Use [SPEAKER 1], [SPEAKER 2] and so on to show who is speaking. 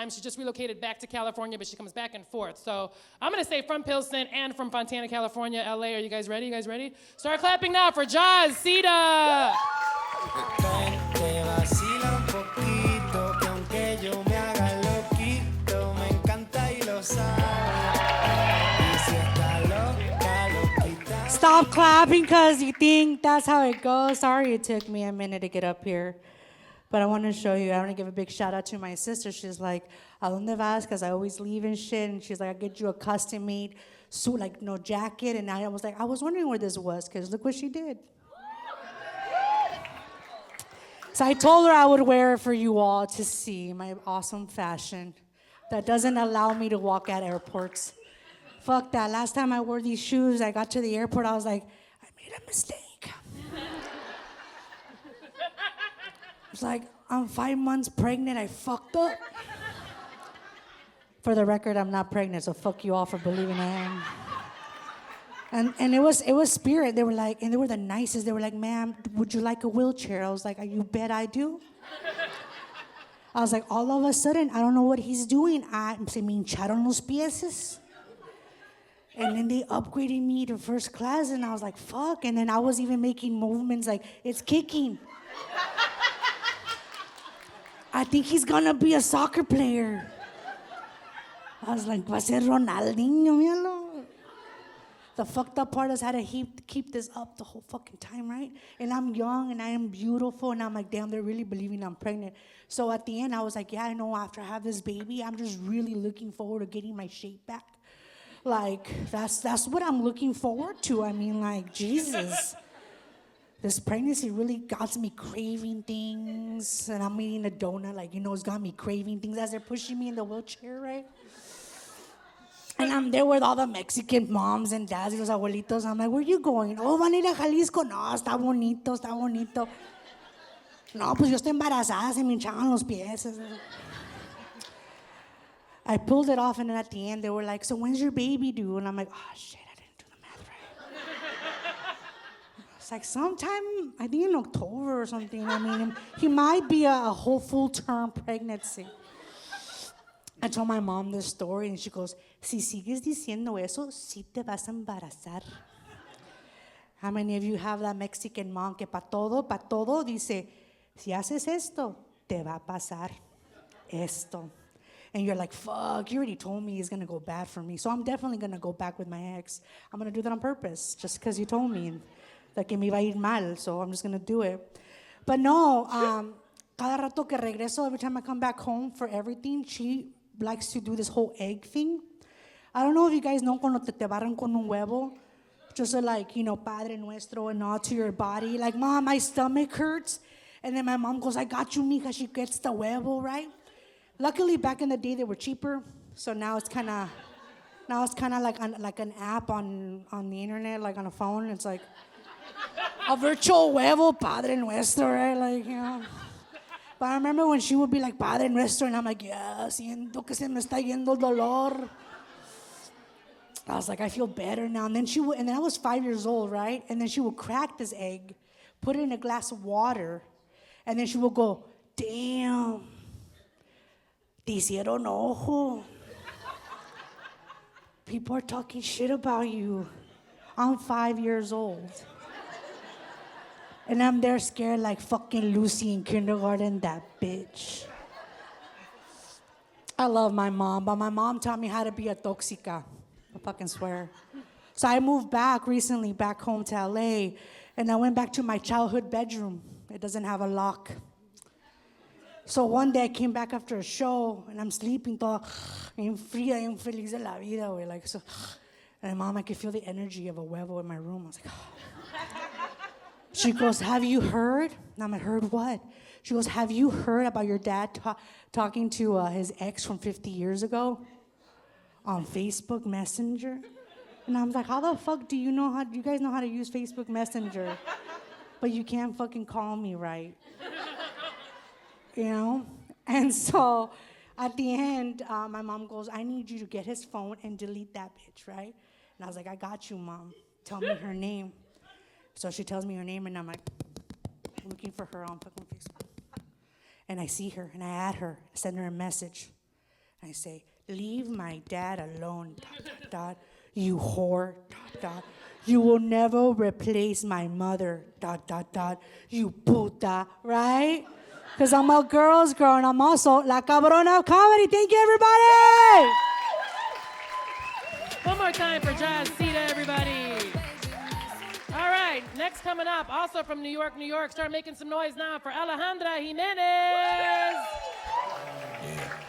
[SPEAKER 1] time. She just relocated back to California, but she comes back and forth. So I'm going to say from Pilsen and from Fontana, California, LA. Are you guys ready? Start clapping now for Joz Sida.
[SPEAKER 2] Stop clapping because you think that's how it goes. Sorry it took me a minute to get up here. But I want to show you. I want to give a big shout out to my sister. She's like, ¿A dónde vas? Because I always leave and shit. And she's like, I'll get you a custom made suit, like no jacket. And I was like, I was wondering where this was because look what she did. So I told her I would wear it for you all to see my awesome fashion that doesn't allow me to walk at airports. Fuck that. Last time I wore these shoes, I got to the airport, I was like, I made a mistake. It's like, I'm 5 months pregnant, I fucked up. For the record, I'm not pregnant, so fuck you all for believing I am. And it was Spirit. They were like, and they were the nicest. They were like, ma'am, would you like a wheelchair? I was like, you bet I do. I was like, all of a sudden, I don't know what he's doing. Se me hincharon los pieses. And then they upgraded me to first class, and I was like, fuck. And then I was even making movements like, it's kicking. I think he's gonna be a soccer player. I was like, va a ser Ronaldinho, míralo. The fucked up part is I had to keep this up the whole fucking time, right? And I'm young, and I am beautiful, and I'm like, damn, they're really believing I'm pregnant. So at the end, I was like, yeah, I know after I have this baby, I'm just really looking forward to getting my shape back. Like, that's what I'm looking forward to. I mean, like, Jesus. This pregnancy really got me craving things. And I'm eating a donut, like, it's got me craving things as they're pushing me in the wheelchair, right? And I'm there with all the Mexican moms and dads y los abuelitos. I'm like, where you going? Oh, van a ir a Jalisco. No, está bonito, está bonito. No, pues yo estoy embarazada, se me hinchaban los pies. I pulled it off, and then at the end, they were like, so when's your baby due? And I'm like, oh, shit, I didn't do the math right. It's like sometime, I think in October or something. I mean, he might be a whole full-term pregnancy. I told my mom this story, and she goes, si sigues diciendo eso, sí te vas a embarazar. How many of you have that Mexican mom que pa todo, dice, si haces esto, te va a pasar esto. And you're like, fuck, you already told me it's going to go bad for me. So I'm definitely going to go back with my ex. I'm going to do that on purpose, just because you told me that que me iba a ir mal. So I'm just going to do it. But no, cada rato que regreso, every time I come back home for everything, she likes to do this whole egg thing. I don't know if you guys know cuando te barran con un huevo. Just like, Padre Nuestro and all to your body. Like, Mom, my stomach hurts. And then my mom goes, I got you, mija. She gets the huevo, right? Luckily, back in the day, they were cheaper, so now it's kind of like an app on the internet, like on a phone. It's like a virtual huevo, Padre Nuestro, right? Like, But I remember when she would be like, Padre Nuestro, and I'm like, yeah, siento que se me está yendo el dolor. I was like, I feel better now. And then I was 5 years old, right? And then she would crack this egg, put it in a glass of water, and then she would go, damn. Te hicieron ojo. People are talking shit about you. I'm 5 years old. And I'm there scared like fucking Lucy in kindergarten, that bitch. I love my mom, but my mom taught me how to be a toxica. I fucking swear. So I moved back recently, back home to LA, and I went back to my childhood bedroom. It doesn't have a lock. So one day I came back after a show, and I'm sleeping toda bien fría, bien feliz de la vida, güey. Like, so, and Mom, I could feel the energy of a huevo in my room. I was like, She goes, have you heard? And I'm like, heard what? She goes, have you heard about your dad talking to his ex from 50 years ago on Facebook Messenger? And I'm like, how the fuck do you guys know how to use Facebook Messenger? But you can't fucking call me, right? And so at the end, my mom goes, I need you to get his phone and delete that bitch, right? And I was like, I got you, Mom. Tell me her name. So she tells me her name, and I'm like, looking for her on fucking Facebook. And I see her, and I add her, I send her a message. I say, leave my dad alone, ... You whore, ... You will never replace my mother, ... You puta, right? Because I'm a girl's girl and I'm also La Cabrona of comedy. Thank you, everybody!
[SPEAKER 1] One more time for Joz Sida, everybody. All right, next coming up, also from New York, New York. Start making some noise now for Alejandra Jimenez.
[SPEAKER 3] Yeah.